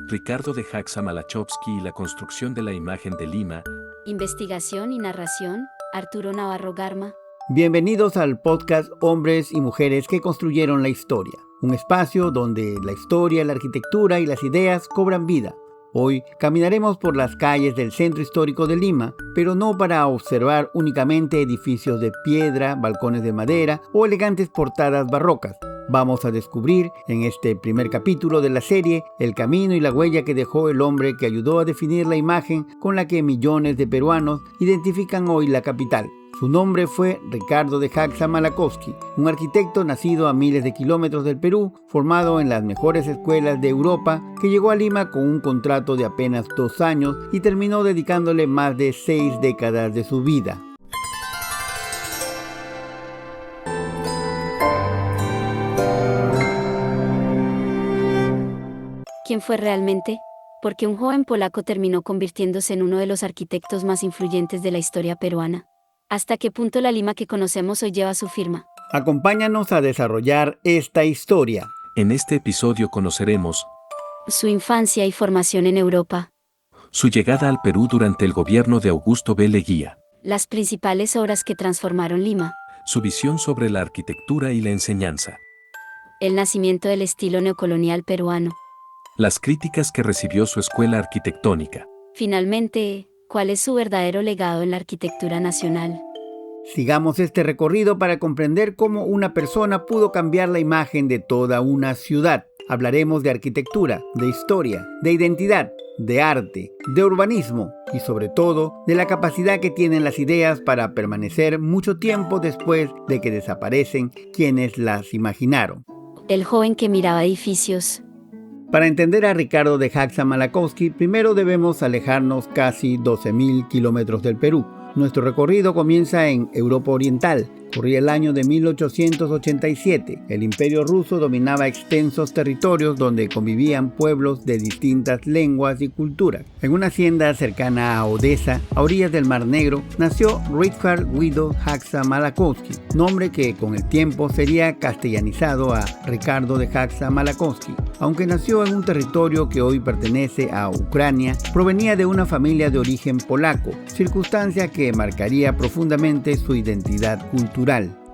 Ricardo de Jaxa-Malachowski y la construcción de la imagen de Lima. Investigación y narración, Arturo Navarro Garma. Bienvenidos al podcast Hombres y Mujeres que construyeron la historia. Un espacio donde la historia, la arquitectura y las ideas cobran vida. Hoy caminaremos por las calles del centro histórico de Lima, pero no para observar únicamente edificios de piedra, balcones de madera o elegantes portadas barrocas. Vamos a descubrir en este primer capítulo de la serie el camino y la huella que dejó el hombre que ayudó a definir la imagen con la que millones de peruanos identifican hoy la capital. Su nombre fue Ricardo de Jaxa-Malachowski, un arquitecto nacido a miles de kilómetros del Perú, formado en las mejores escuelas de Europa, que llegó a Lima con un contrato de apenas 2 años y terminó dedicándole más de 6 décadas de su vida. ¿Quién fue realmente? Porque un joven polaco terminó convirtiéndose en uno de los arquitectos más influyentes de la historia peruana. ¿Hasta qué punto la Lima que conocemos hoy lleva su firma? Acompáñanos a desarrollar esta historia. En este episodio conoceremos su infancia y formación en Europa, su llegada al Perú durante el gobierno de Augusto B. Leguía, las principales obras que transformaron Lima, su visión sobre la arquitectura y la enseñanza, el nacimiento del estilo neocolonial peruano, las críticas que recibió su escuela arquitectónica. Finalmente, ¿cuál es su verdadero legado en la arquitectura nacional? Sigamos este recorrido para comprender cómo una persona pudo cambiar la imagen de toda una ciudad. Hablaremos de arquitectura, de historia, de identidad, de arte, de urbanismo y sobre todo de la capacidad que tienen las ideas para permanecer mucho tiempo después de que desaparecen quienes las imaginaron. El joven que miraba edificios. Para entender a Ricardo de Jaxa-Malachowski, primero debemos alejarnos casi 12.000 kilómetros del Perú. Nuestro recorrido comienza en Europa Oriental. Corría el año de 1887. El Imperio Ruso dominaba extensos territorios donde convivían pueblos de distintas lenguas y culturas. En una hacienda cercana a Odesa, a orillas del Mar Negro, nació Richard Guido Jaxa-Malachowski, nombre que con el tiempo sería castellanizado a Ricardo de Jaxa-Malachowski. Aunque nació en un territorio que hoy pertenece a Ucrania, provenía de una familia de origen polaco, circunstancia que marcaría profundamente su identidad cultural.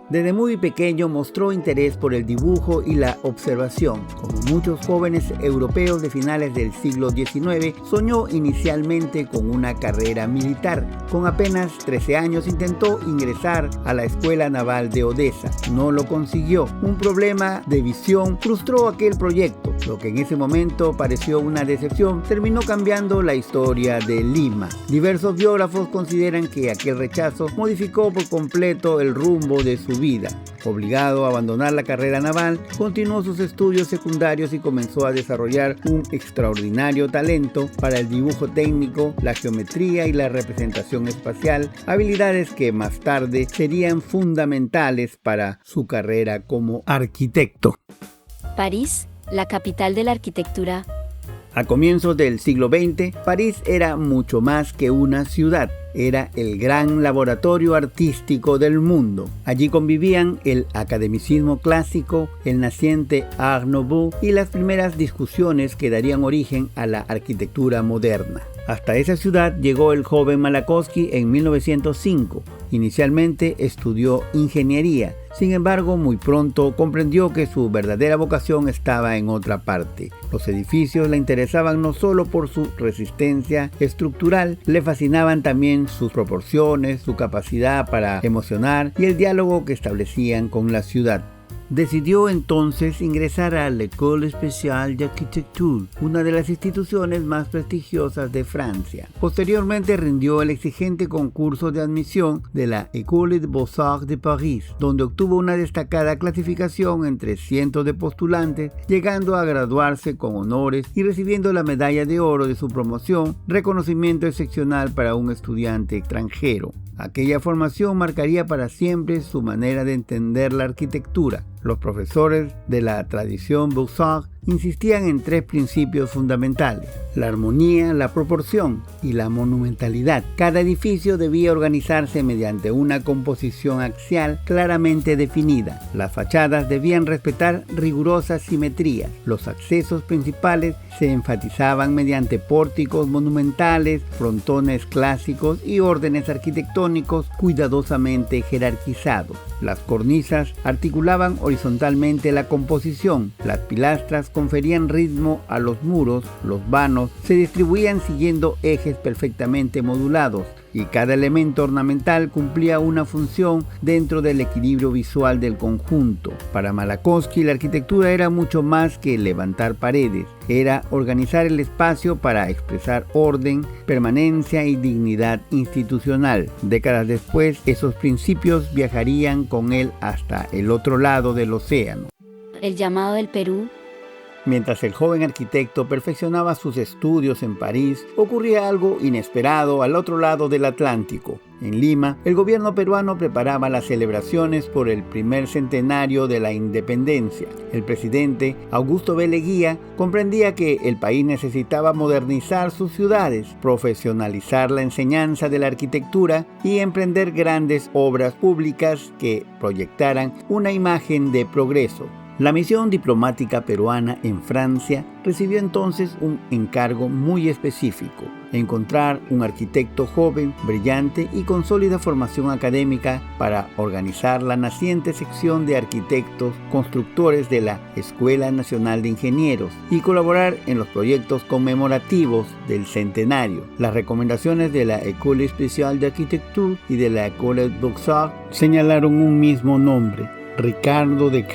Desde muy pequeño mostró interés por el dibujo y la observación. Como muchos jóvenes europeos de finales del siglo XIX, soñó inicialmente con una carrera militar. Con apenas 13 años intentó ingresar a la Escuela Naval de Odesa. No lo consiguió. Un problema de visión frustró aquel proyecto. Lo que en ese momento pareció una decepción terminó cambiando la historia de Lima. Diversos biógrafos consideran que aquel rechazo modificó por completo el rumbo de su vida. Obligado a abandonar la carrera naval, continuó sus estudios secundarios y comenzó a desarrollar un extraordinario talento para el dibujo técnico, la geometría y la representación espacial, habilidades que más tarde serían fundamentales para su carrera como arquitecto. París, la capital de la arquitectura. A comienzos del siglo XX, París era mucho más que una ciudad. Era el gran laboratorio artístico del mundo. Allí convivían el academicismo clásico, el naciente Art Nouveau y las primeras discusiones que darían origen a la arquitectura moderna. Hasta esa ciudad llegó el joven Malachowski en 1905. Inicialmente estudió ingeniería. Sin embargo, muy pronto comprendió que su verdadera vocación estaba en otra parte. Los edificios le interesaban no solo por su resistencia estructural, le fascinaban también sus proporciones, su capacidad para emocionar y el diálogo que establecían con la ciudad. Decidió entonces ingresar a l'École Spéciale d'Architecture, una de las instituciones más prestigiosas de Francia. Posteriormente rindió el exigente concurso de admisión de la École des Beaux-Arts de París, donde obtuvo una destacada clasificación entre cientos de postulantes, llegando a graduarse con honores y recibiendo la medalla de oro de su promoción, reconocimiento excepcional para un estudiante extranjero. Aquella formación marcaría para siempre su manera de entender la arquitectura. Los profesores de la tradición Beaux-Arts insistían en tres principios fundamentales: la armonía, la proporción y la monumentalidad. Cada edificio debía organizarse mediante una composición axial claramente definida. Las fachadas debían respetar rigurosas simetrías. Los accesos principales se enfatizaban mediante pórticos monumentales, frontones clásicos y órdenes arquitectónicos cuidadosamente jerarquizados. Las cornisas articulaban horizontalmente la composición. Las pilastras conferían ritmo a los muros. Los vanos se distribuían siguiendo ejes perfectamente modulados, y cada elemento ornamental cumplía una función dentro del equilibrio visual del conjunto. Para Malakowski, la arquitectura era mucho más que levantar paredes, era organizar el espacio para expresar orden, permanencia y dignidad institucional. Décadas después, esos principios viajarían con él hasta el otro lado del océano. El llamado del Perú. Mientras el joven arquitecto perfeccionaba sus estudios en París, ocurría algo inesperado al otro lado del Atlántico. En Lima, el gobierno peruano preparaba las celebraciones por el primer centenario de la independencia. El presidente Augusto B. Leguía comprendía que el país necesitaba modernizar sus ciudades, profesionalizar la enseñanza de la arquitectura y emprender grandes obras públicas que proyectaran una imagen de progreso. La misión diplomática peruana en Francia recibió entonces un encargo muy específico: encontrar un arquitecto joven, brillante y con sólida formación académica para organizar la naciente sección de arquitectos constructores de la Escuela Nacional de Ingenieros y colaborar en los proyectos conmemorativos del centenario. Las recomendaciones de la École Spéciale d'Architecture y de la École des Beaux-Arts señalaron un mismo nombre: Ricardo de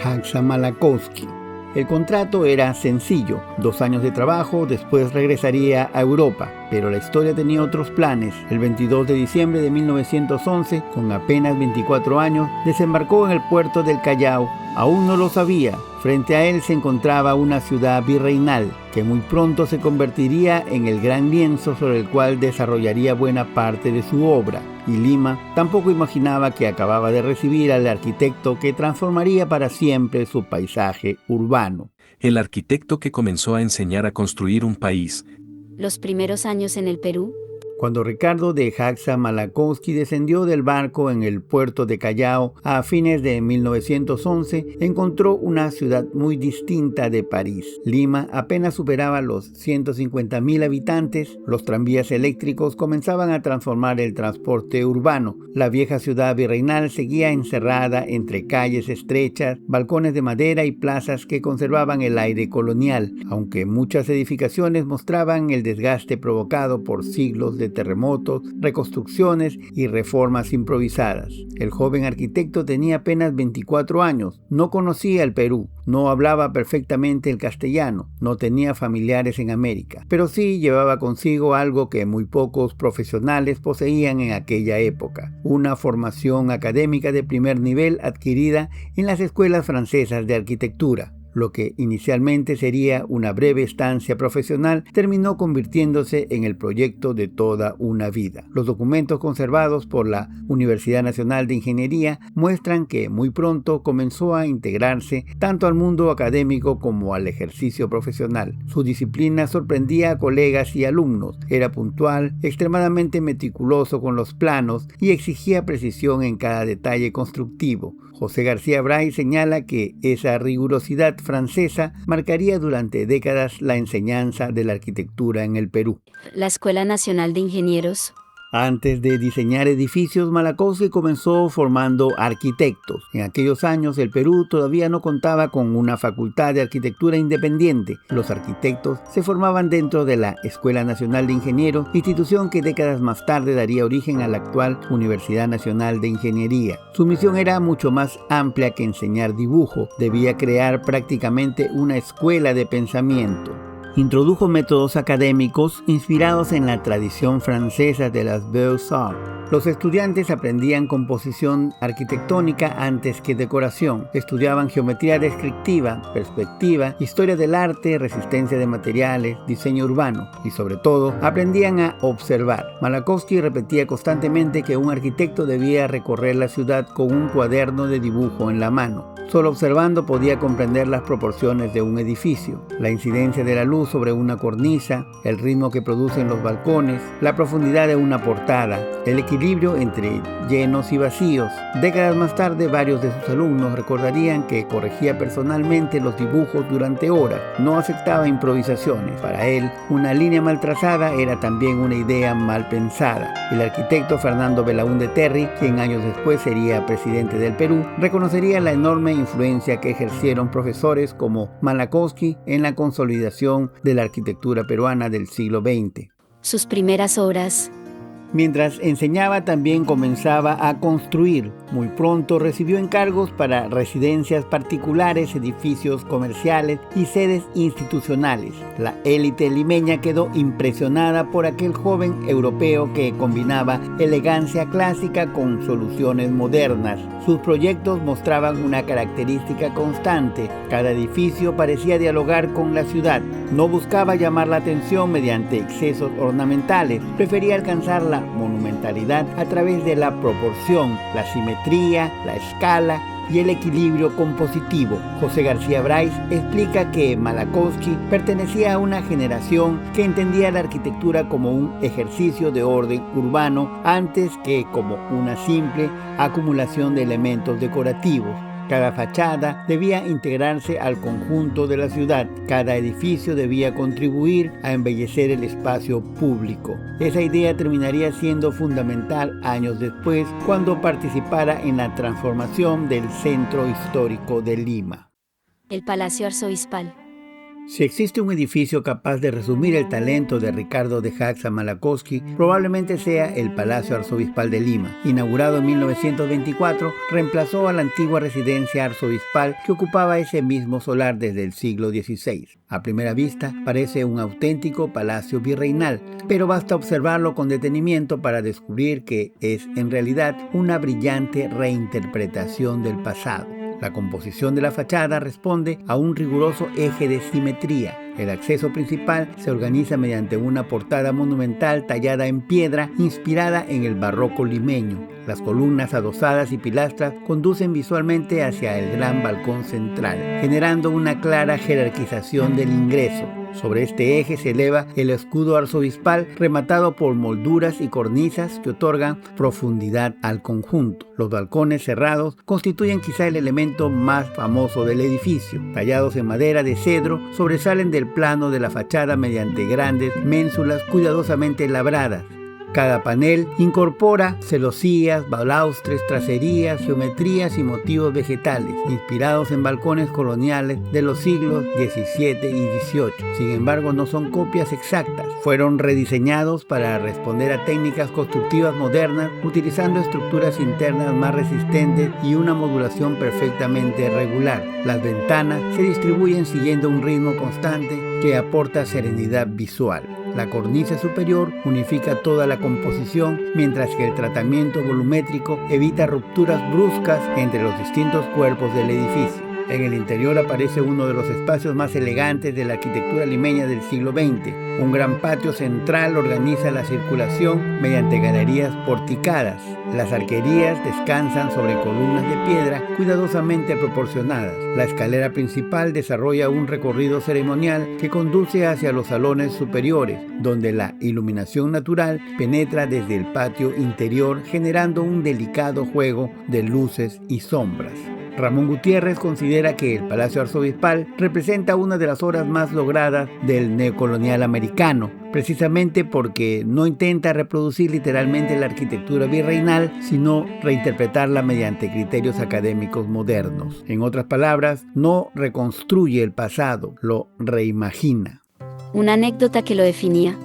Malakowski. El contrato era sencillo: 2 años de trabajo, después regresaría a Europa. Pero la historia tenía otros planes. El 22 de diciembre de 1911, con apenas 24 años, desembarcó en el puerto del Callao. Aún no lo sabía. Frente a él se encontraba una ciudad virreinal, que muy pronto se convertiría en el gran lienzo sobre el cual desarrollaría buena parte de su obra. Y Lima tampoco imaginaba que acababa de recibir al arquitecto que transformaría para siempre su paisaje urbano. El arquitecto que comenzó a enseñar a construir un país. Los primeros años en el Perú. Cuando Ricardo de Malakowski descendió del barco en el puerto de Callao a fines de 1911, encontró una ciudad muy distinta de París. Lima apenas superaba los 150.000 habitantes. Los tranvías eléctricos comenzaban a transformar el transporte urbano. La vieja ciudad virreinal seguía encerrada entre calles estrechas, balcones de madera y plazas que conservaban el aire colonial, aunque muchas edificaciones mostraban el desgaste provocado por siglos de terremotos, reconstrucciones y reformas improvisadas. El joven arquitecto tenía apenas 24 años, no conocía el Perú, no hablaba perfectamente el castellano, no tenía familiares en América, pero sí llevaba consigo algo que muy pocos profesionales poseían en aquella época: una formación académica de primer nivel adquirida en las escuelas francesas de arquitectura. Lo que inicialmente sería una breve estancia profesional terminó convirtiéndose en el proyecto de toda una vida. Los documentos conservados por la Universidad Nacional de Ingeniería muestran que muy pronto comenzó a integrarse tanto al mundo académico como al ejercicio profesional. Su disciplina sorprendía a colegas y alumnos. Era puntual, extremadamente meticuloso con los planos y exigía precisión en cada detalle constructivo. José García Bray señala que esa rigurosidad francesa marcaría durante décadas la enseñanza de la arquitectura en el Perú. La Escuela Nacional de Ingenieros. Antes de diseñar edificios, Malakowski comenzó formando arquitectos. En aquellos años, el Perú todavía no contaba con una facultad de arquitectura independiente. Los arquitectos se formaban dentro de la Escuela Nacional de Ingenieros, institución que décadas más tarde daría origen a la actual Universidad Nacional de Ingeniería. Su misión era mucho más amplia que enseñar dibujo. Debía crear prácticamente una escuela de pensamiento. Introdujo métodos académicos inspirados en la tradición francesa de las Beaux-Arts. Los estudiantes aprendían composición arquitectónica antes que decoración. Estudiaban geometría descriptiva, perspectiva, historia del arte, resistencia de materiales, diseño urbano y sobre todo aprendían a observar. Małakowski repetía constantemente que un arquitecto debía recorrer la ciudad con un cuaderno de dibujo en la mano. Solo observando podía comprender las proporciones de un edificio, la incidencia de la luz sobre una cornisa, el ritmo que producen los balcones, la profundidad de una portada, el equilibrio entre llenos y vacíos. Décadas más tarde, varios de sus alumnos recordarían que corregía personalmente los dibujos durante horas, no aceptaba improvisaciones. Para él, una línea mal trazada era también una idea mal pensada. El arquitecto Fernando Belaúnde Terry, quien años después sería presidente del Perú, reconocería la enorme influencia que ejercieron profesores como Małakowski en la consolidación de la arquitectura peruana del siglo XX. Sus primeras obras. Mientras enseñaba, también comenzaba a construir. Muy pronto recibió encargos para residencias particulares, edificios comerciales y sedes institucionales. La élite limeña quedó impresionada por aquel joven europeo que combinaba elegancia clásica con soluciones modernas. Sus proyectos mostraban una característica constante. Cada edificio parecía dialogar con la ciudad. No buscaba llamar la atención mediante excesos ornamentales. Prefería alcanzar la monumentalidad a través de la proporción, la simetría, la escala y el equilibrio compositivo. José García Brais explica que Małakowski pertenecía a una generación que entendía la arquitectura como un ejercicio de orden urbano antes que como una simple acumulación de elementos decorativos. Cada fachada debía integrarse al conjunto de la ciudad. Cada edificio debía contribuir a embellecer el espacio público. Esa idea terminaría siendo fundamental años después, cuando participara en la transformación del centro histórico de Lima. El Palacio Arzobispal. Si existe un edificio capaz de resumir el talento de Ricardo de Jacsa Małakowski, probablemente sea el Palacio Arzobispal de Lima. Inaugurado en 1924, reemplazó a la antigua residencia arzobispal que ocupaba ese mismo solar desde el siglo XVI. A primera vista, parece un auténtico palacio virreinal, pero basta observarlo con detenimiento para descubrir que es en realidad una brillante reinterpretación del pasado. La composición de la fachada responde a un riguroso eje de simetría. El acceso principal se organiza mediante una portada monumental tallada en piedra inspirada en el barroco limeño. Las columnas adosadas y pilastras conducen visualmente hacia el gran balcón central, generando una clara jerarquización del ingreso. Sobre este eje se eleva el escudo arzobispal rematado por molduras y cornisas que otorgan profundidad al conjunto. Los balcones cerrados constituyen quizá el elemento más famoso del edificio. Tallados en madera de cedro, sobresalen del plano de la fachada mediante grandes ménsulas cuidadosamente labradas. Cada panel incorpora celosías, balaustres, tracerías, geometrías y motivos vegetales, inspirados en balcones coloniales de los siglos XVII y XVIII. Sin embargo, no son copias exactas. Fueron rediseñados para responder a técnicas constructivas modernas, utilizando estructuras internas más resistentes y una modulación perfectamente regular. Las ventanas se distribuyen siguiendo un ritmo constante que aporta serenidad visual. La cornisa superior unifica toda la composición, mientras que el tratamiento volumétrico evita rupturas bruscas entre los distintos cuerpos del edificio. En el interior aparece uno de los espacios más elegantes de la arquitectura limeña del siglo XX. Un gran patio central organiza la circulación mediante galerías porticadas. Las arquerías descansan sobre columnas de piedra cuidadosamente proporcionadas. La escalera principal desarrolla un recorrido ceremonial que conduce hacia los salones superiores, donde la iluminación natural penetra desde el patio interior, generando un delicado juego de luces y sombras. Ramón Gutiérrez considera que el Palacio Arzobispal representa una de las obras más logradas del neocolonial americano, precisamente porque no intenta reproducir literalmente la arquitectura virreinal, sino reinterpretarla mediante criterios académicos modernos. En otras palabras, no reconstruye el pasado, lo reimagina. Una anécdota que lo definía.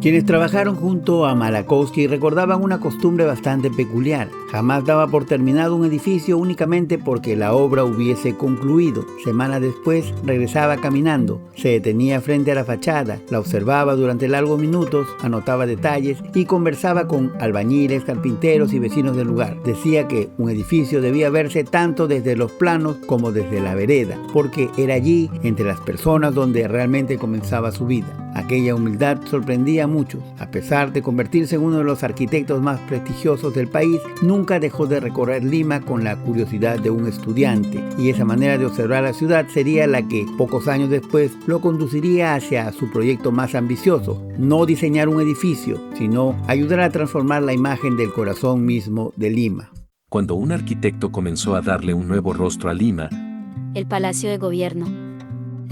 Quienes trabajaron junto a Małakowski recordaban una costumbre bastante peculiar. Jamás daba por terminado un edificio únicamente porque la obra hubiese concluido. Semanas después regresaba caminando, se detenía frente a la fachada, la observaba durante largos minutos, anotaba detalles y conversaba con albañiles, carpinteros y vecinos del lugar. Decía que un edificio debía verse tanto desde los planos como desde la vereda, porque era allí, entre las personas, donde realmente comenzaba su vida. Aquella humildad sorprendía a muchos. A pesar de convertirse en uno de los arquitectos más prestigiosos del país, nunca dejó de recorrer Lima con la curiosidad de un estudiante, y esa manera de observar la ciudad sería la que, pocos años después, lo conduciría hacia su proyecto más ambicioso: no diseñar un edificio, sino ayudar a transformar la imagen del corazón mismo de Lima. Cuando un arquitecto comenzó a darle un nuevo rostro a Lima, El Palacio de Gobierno.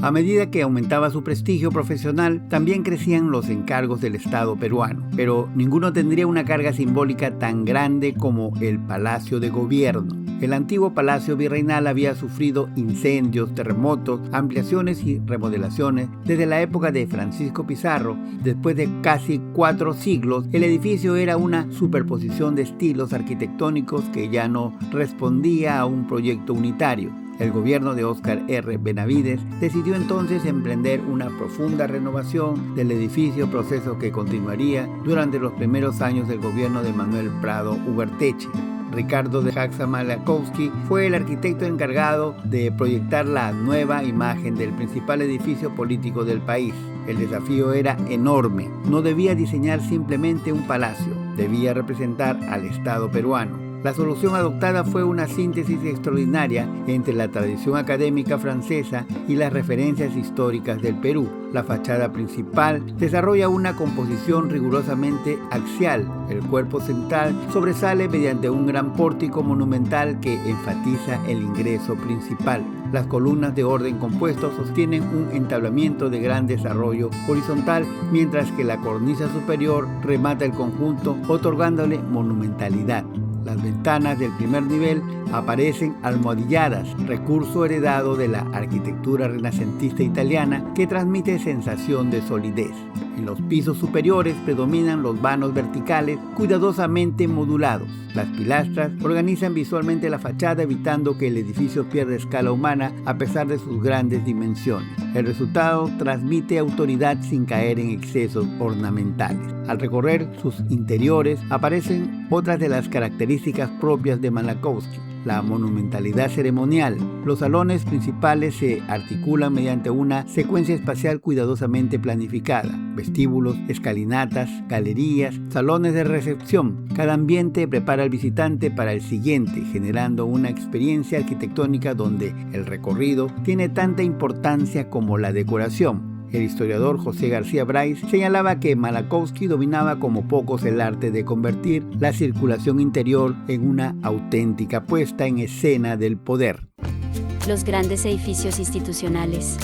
A medida que aumentaba su prestigio profesional, también crecían los encargos del Estado peruano, pero ninguno tendría una carga simbólica tan grande como el Palacio de Gobierno. El antiguo Palacio Virreinal había sufrido incendios, terremotos, ampliaciones y remodelaciones desde la época de Francisco Pizarro. Después de casi 4 siglos, el edificio era una superposición de estilos arquitectónicos que ya no respondía a un proyecto unitario. El gobierno de Óscar R. Benavides decidió entonces emprender una profunda renovación del edificio, proceso que continuaría durante los primeros años del gobierno de Manuel Prado Ugarteche. Ricardo de Jacza Malakowski fue el arquitecto encargado de proyectar la nueva imagen del principal edificio político del país. El desafío era enorme. No debía diseñar simplemente un palacio, debía representar al Estado peruano. La solución adoptada fue una síntesis extraordinaria entre la tradición académica francesa y las referencias históricas del Perú. La fachada principal desarrolla una composición rigurosamente axial. El cuerpo central sobresale mediante un gran pórtico monumental que enfatiza el ingreso principal. Las columnas de orden compuesto sostienen un entablamiento de gran desarrollo horizontal, mientras que la cornisa superior remata el conjunto, otorgándole monumentalidad. Las ventanas del primer nivel aparecen almohadilladas, recurso heredado de la arquitectura renacentista italiana que transmite sensación de solidez. En los pisos superiores predominan los vanos verticales cuidadosamente modulados. Las pilastras organizan visualmente la fachada, evitando que el edificio pierda escala humana a pesar de sus grandes dimensiones. El resultado transmite autoridad sin caer en excesos ornamentales. Al recorrer sus interiores aparecen otras de las características propias de Malakowski: la monumentalidad ceremonial. Los salones principales se articulan mediante una secuencia espacial cuidadosamente planificada: vestíbulos, escalinatas, galerías, salones de recepción. Cada ambiente prepara al visitante para el siguiente, generando una experiencia arquitectónica donde el recorrido tiene tanta importancia como la decoración. El historiador José García Brais señalaba que Malakowski dominaba como pocos el arte de convertir la circulación interior en una auténtica puesta en escena del poder. Los grandes edificios institucionales.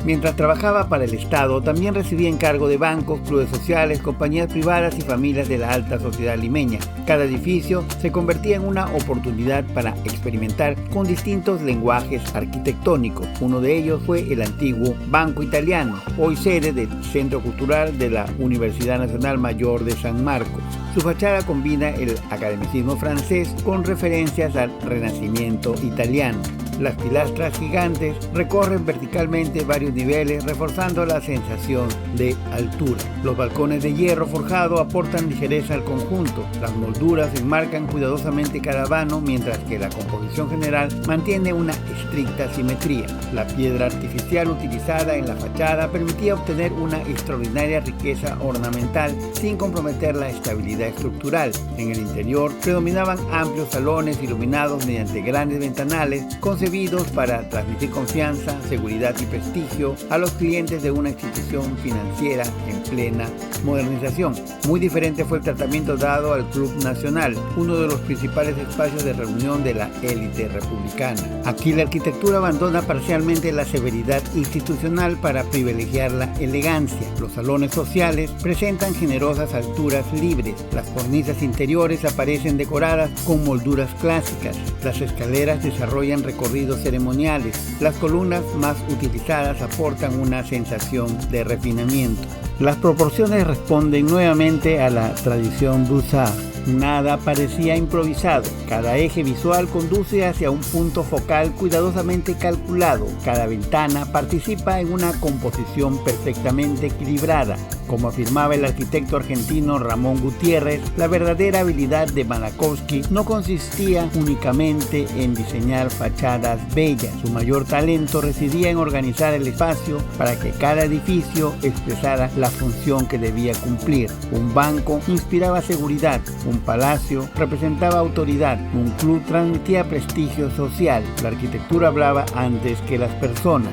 Mientras trabajaba para el Estado, también recibía encargo de bancos, clubes sociales, compañías privadas y familias de la alta sociedad limeña. Cada edificio se convertía en una oportunidad para experimentar con distintos lenguajes arquitectónicos. Uno de ellos fue el antiguo Banco Italiano, hoy sede del Centro Cultural de la Universidad Nacional Mayor de San Marcos. Su fachada combina el academicismo francés con referencias al Renacimiento italiano. Las pilastras gigantes recorren verticalmente varios niveles, reforzando la sensación de altura. Los balcones de hierro forjado aportan ligereza al conjunto. Las molduras enmarcan cuidadosamente cada vano, mientras que la composición general mantiene una estricta simetría. La piedra artificial utilizada en la fachada permitía obtener una extraordinaria riqueza ornamental sin comprometer la estabilidad estructural. En el interior predominaban amplios salones iluminados mediante grandes ventanales, concebidos para transmitir confianza, seguridad y prestigio a los clientes de una institución financiera en plena modernización. Muy diferente fue el tratamiento dado al Club Nacional, uno de los principales espacios de reunión de la élite republicana. Aquí la arquitectura abandona parcialmente la severidad institucional para privilegiar la elegancia. Los salones sociales presentan generosas alturas libres. Las cornisas interiores aparecen decoradas con molduras clásicas. Las escaleras desarrollan recorridos ceremoniales. Las columnas más utilizadas aportan una sensación de refinamiento. Las proporciones responden nuevamente a la tradición Beaux-Arts. Nada parecía improvisado. Cada eje visual conduce hacia un punto focal cuidadosamente calculado. Cada ventana participa en una composición perfectamente equilibrada. Como afirmaba el arquitecto argentino Ramón Gutiérrez, la verdadera habilidad de Malákovsky no consistía únicamente en diseñar fachadas bellas. Su mayor talento residía en organizar el espacio para que cada edificio expresara la función que debía cumplir. Un banco inspiraba seguridad, un palacio representaba autoridad, un club transmitía prestigio social. La arquitectura hablaba antes que las personas.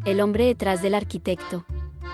El hombre detrás del arquitecto.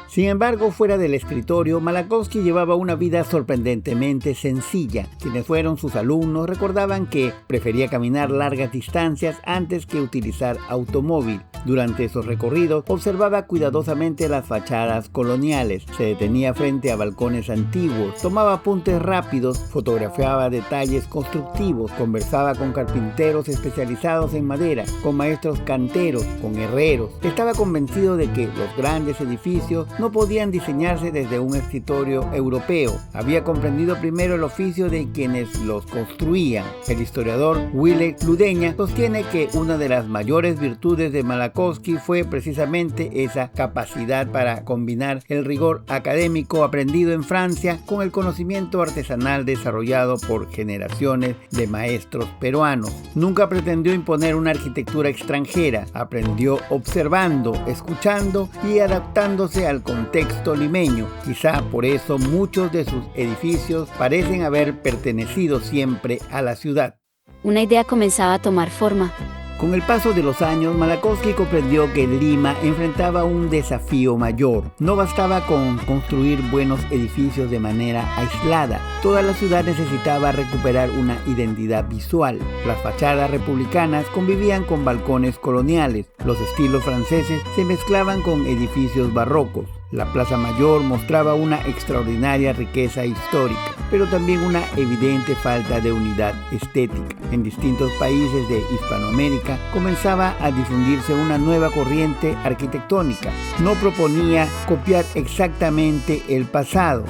Sin embargo, fuera del escritorio, Malákovsky llevaba una vida sorprendentemente sencilla. Quienes fueron sus alumnos recordaban que prefería caminar largas distancias antes que utilizar automóvil. Durante esos recorridos, observaba cuidadosamente las fachadas coloniales, se detenía frente a balcones antiguos, tomaba apuntes rápidos, fotografiaba detalles constructivos, conversaba con carpinteros especializados en madera, con maestros canteros, con herreros. Estaba convencido de que los grandes edificios no podían diseñarse desde un escritorio europeo. Había comprendido primero el oficio de quienes los construían. El historiador Wille Ludeña sostiene que una de las mayores virtudes de Malákovsky fue precisamente esa capacidad para combinar el rigor académico aprendido en Francia con el conocimiento artesanal desarrollado por generaciones de maestros peruanos. Nunca pretendió imponer una arquitectura extranjera, aprendió observando, escuchando y adaptándose al contexto limeño. Quizá por eso muchos de sus edificios parecen haber pertenecido siempre a la ciudad. Una idea comenzaba a tomar forma. Con el paso de los años, Malákovsky comprendió que Lima enfrentaba un desafío mayor. No bastaba con construir buenos edificios de manera aislada. Toda la ciudad necesitaba recuperar una identidad visual. Las fachadas republicanas convivían con balcones coloniales. Los estilos franceses se mezclaban con edificios barrocos. La Plaza Mayor mostraba una extraordinaria riqueza histórica, pero también una evidente falta de unidad estética. En distintos países de Hispanoamérica comenzaba a difundirse una nueva corriente arquitectónica. No proponía copiar exactamente el pasado,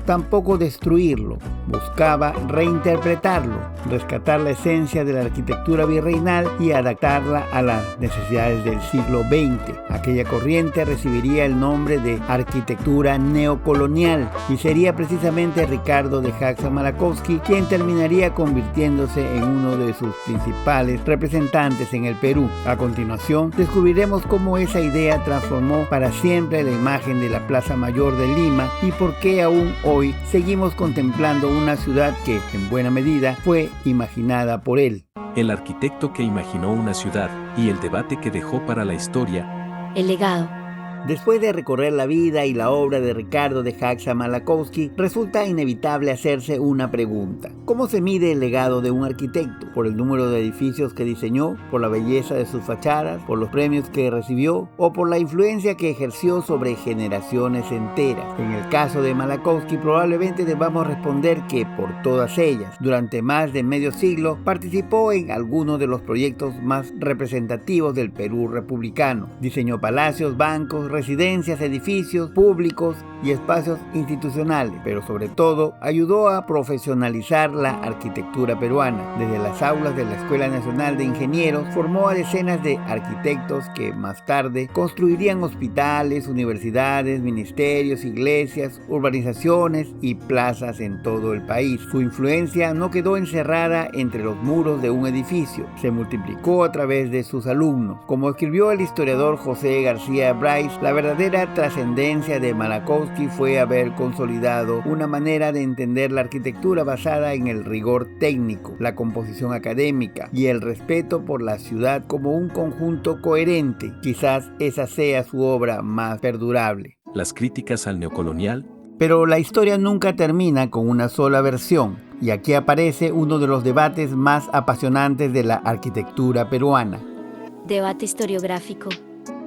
tampoco destruirlo. Buscaba reinterpretarlo, rescatar la esencia de la arquitectura virreinal y adaptarla a las necesidades del siglo XX. Aquella corriente recibiría el nombre de arquitectura neocolonial y sería precisamente Ricardo de Jaxa-Malákovsky quien terminaría convirtiéndose en uno de sus principales representantes en el Perú. A continuación, descubriremos cómo esa idea transformó para siempre la imagen de la Plaza Mayor de Lima y por qué aún hoy seguimos contemplando una ciudad que, en buena medida, fue imaginada por él. El arquitecto que imaginó una ciudad y el debate que dejó para la historia. El legado. Después de recorrer la vida y la obra de Ricardo de Jaxa-Malákovsky, resulta inevitable hacerse una pregunta. ¿Cómo se mide el legado de un arquitecto? ¿Por el número de edificios que diseñó? ¿Por la belleza de sus fachadas? ¿Por los premios que recibió? ¿O por la influencia que ejerció sobre generaciones enteras? En el caso de Malákovsky, probablemente debamos responder que por todas ellas. Durante más de medio siglo, participó en algunos de los proyectos más representativos del Perú republicano. Diseñó palacios, bancos, residencias, edificios públicos y espacios institucionales, pero sobre todo ayudó a profesionalizar la arquitectura peruana. Desde las aulas de la Escuela Nacional de Ingenieros formó a decenas de arquitectos que más tarde construirían hospitales, universidades, ministerios, iglesias, urbanizaciones y plazas en todo el país. Su influencia no quedó encerrada entre los muros de un edificio, se multiplicó a través de sus alumnos. Como escribió el historiador José García Bryce, la verdadera trascendencia de Malákovsky fue haber consolidado una manera de entender la arquitectura basada en el rigor técnico, la composición académica y el respeto por la ciudad como un conjunto coherente. Quizás esa sea su obra más perdurable. Las críticas al neocolonial. Pero la historia nunca termina con una sola versión, y aquí aparece uno de los debates más apasionantes de la arquitectura peruana. Debate historiográfico.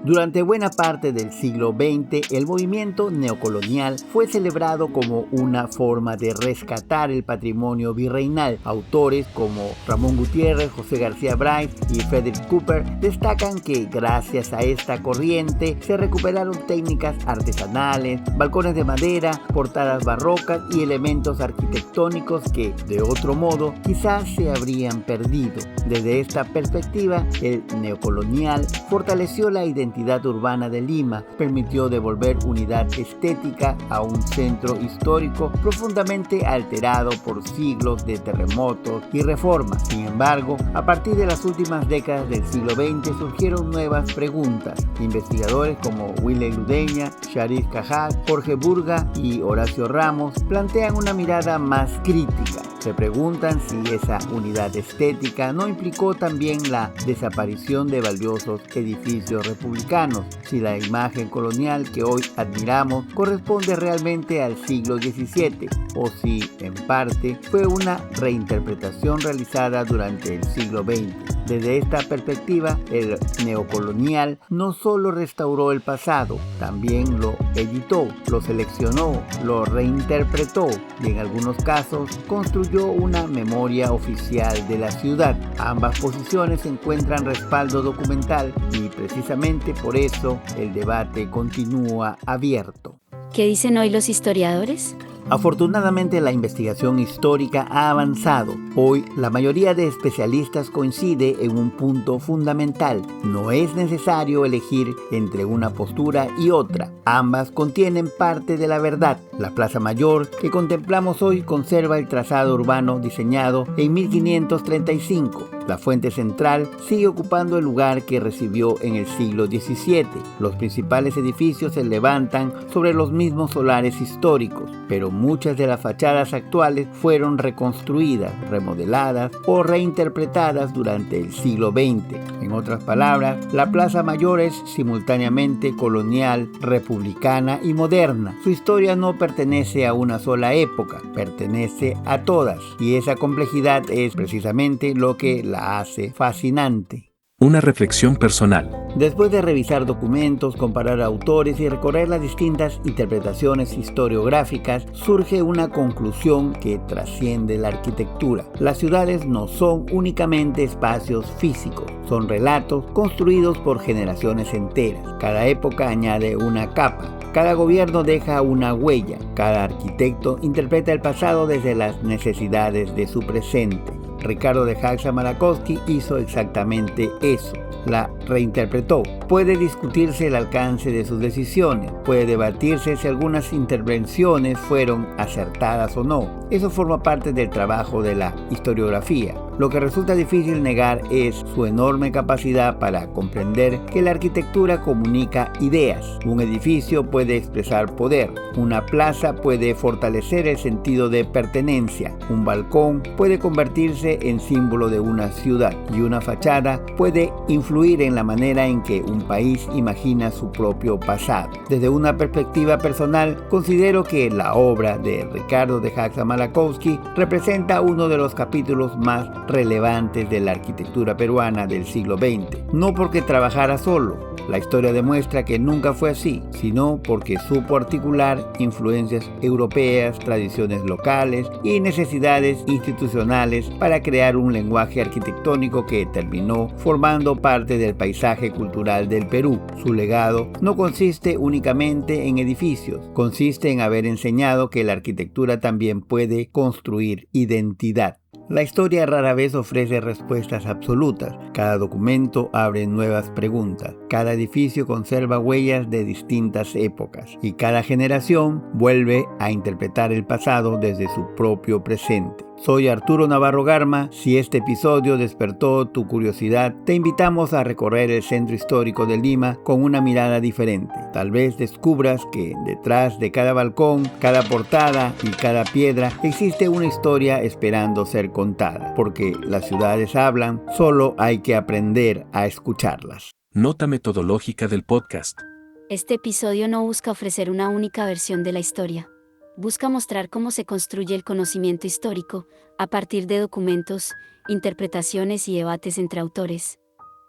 Durante buena parte del siglo XX, el movimiento neocolonial fue celebrado como una forma de rescatar el patrimonio virreinal. Autores como Ramón Gutiérrez, José García Bright y Frederick Cooper destacan que gracias a esta corriente se recuperaron técnicas artesanales, balcones de madera, portadas barrocas y elementos arquitectónicos que, de otro modo, quizás se habrían perdido. Desde esta perspectiva, el neocolonial fortaleció la identidad urbana de Lima, permitió devolver unidad estética a un centro histórico profundamente alterado por siglos de terremotos y reformas. Sin embargo, a partir de las últimas décadas del siglo XX surgieron nuevas preguntas. Investigadores como Willy Ludeña, Sharif Cajat, Jorge Burga y Horacio Ramos plantean una mirada más crítica. Se preguntan si esa unidad estética no implicó también la desaparición de valiosos edificios republicanos, si la imagen colonial que hoy admiramos corresponde realmente al siglo XVII o si, en parte, fue una reinterpretación realizada durante el siglo XX. Desde esta perspectiva, el neocolonial no solo restauró el pasado, también lo editó, lo seleccionó, lo reinterpretó y en algunos casos construyó una memoria oficial de la ciudad. Ambas posiciones encuentran respaldo documental y precisamente por eso el debate continúa abierto. ¿Qué dicen hoy los historiadores? Afortunadamente, la investigación histórica ha avanzado. Hoy, la mayoría de especialistas coincide en un punto fundamental. No es necesario elegir entre una postura y otra. Ambas contienen parte de la verdad. La Plaza Mayor que contemplamos hoy conserva el trazado urbano diseñado en 1535. La fuente central sigue ocupando el lugar que recibió en el siglo XVII. Los principales edificios se levantan sobre los mismos solares históricos, pero muchas de las fachadas actuales fueron reconstruidas, remodeladas o reinterpretadas durante el siglo XX. En otras palabras, la Plaza Mayor es simultáneamente colonial, republicana y moderna. Su historia no pertenece a una sola época, pertenece a todas, y esa complejidad es precisamente lo que la hace fascinante. Una reflexión personal. Después de revisar documentos, comparar autores y recorrer las distintas interpretaciones historiográficas, surge una conclusión que trasciende la arquitectura. Las ciudades no son únicamente espacios físicos, son relatos construidos por generaciones enteras. Cada época añade una capa. Cada gobierno deja una huella. Cada arquitecto interpreta el pasado desde las necesidades de su presente. Ricardo de Hacsa-Malakowski hizo exactamente eso. La reinterpretó. Puede discutirse el alcance de sus decisiones, puede debatirse si algunas intervenciones fueron acertadas o no. Eso forma parte del trabajo de la historiografía. Lo que resulta difícil negar es su enorme capacidad para comprender que la arquitectura comunica ideas. Un edificio puede expresar poder, una plaza puede fortalecer el sentido de pertenencia, un balcón puede convertirse en símbolo de una ciudad y una fachada puede influir en la manera en que un país imagina su propio pasado. Desde una perspectiva personal, considero que la obra de Ricardo de Hacsa-Malakowski representa uno de los capítulos más relevantes de la arquitectura peruana del siglo XX. No porque trabajara solo, la historia demuestra que nunca fue así, sino porque supo articular influencias europeas, tradiciones locales y necesidades institucionales para crear un lenguaje arquitectónico que terminó formando parte del paisaje cultural del Perú. Su legado no consiste únicamente en edificios, consiste en haber enseñado que la arquitectura también puede construir identidad. La historia rara vez ofrece respuestas absolutas. Cada documento abre nuevas preguntas. Cada edificio conserva huellas de distintas épocas. Y cada generación vuelve a interpretar el pasado desde su propio presente. Soy Arturo Navarro Garma. Si este episodio despertó tu curiosidad, te invitamos a recorrer el centro histórico de Lima con una mirada diferente. Tal vez descubras que detrás de cada balcón, cada portada y cada piedra existe una historia esperando ser contada. Porque las ciudades hablan, solo hay que aprender a escucharlas. Nota metodológica del podcast. Este episodio no busca ofrecer una única versión de la historia. Busca mostrar cómo se construye el conocimiento histórico, a partir de documentos, interpretaciones y debates entre autores.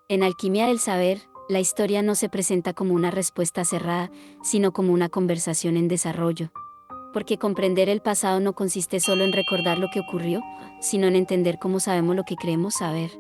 En Alquimia del Saber, La historia no se presenta como una respuesta cerrada, sino como una conversación en desarrollo. Porque comprender el pasado no consiste solo en recordar lo que ocurrió, sino en entender cómo sabemos lo que creemos saber.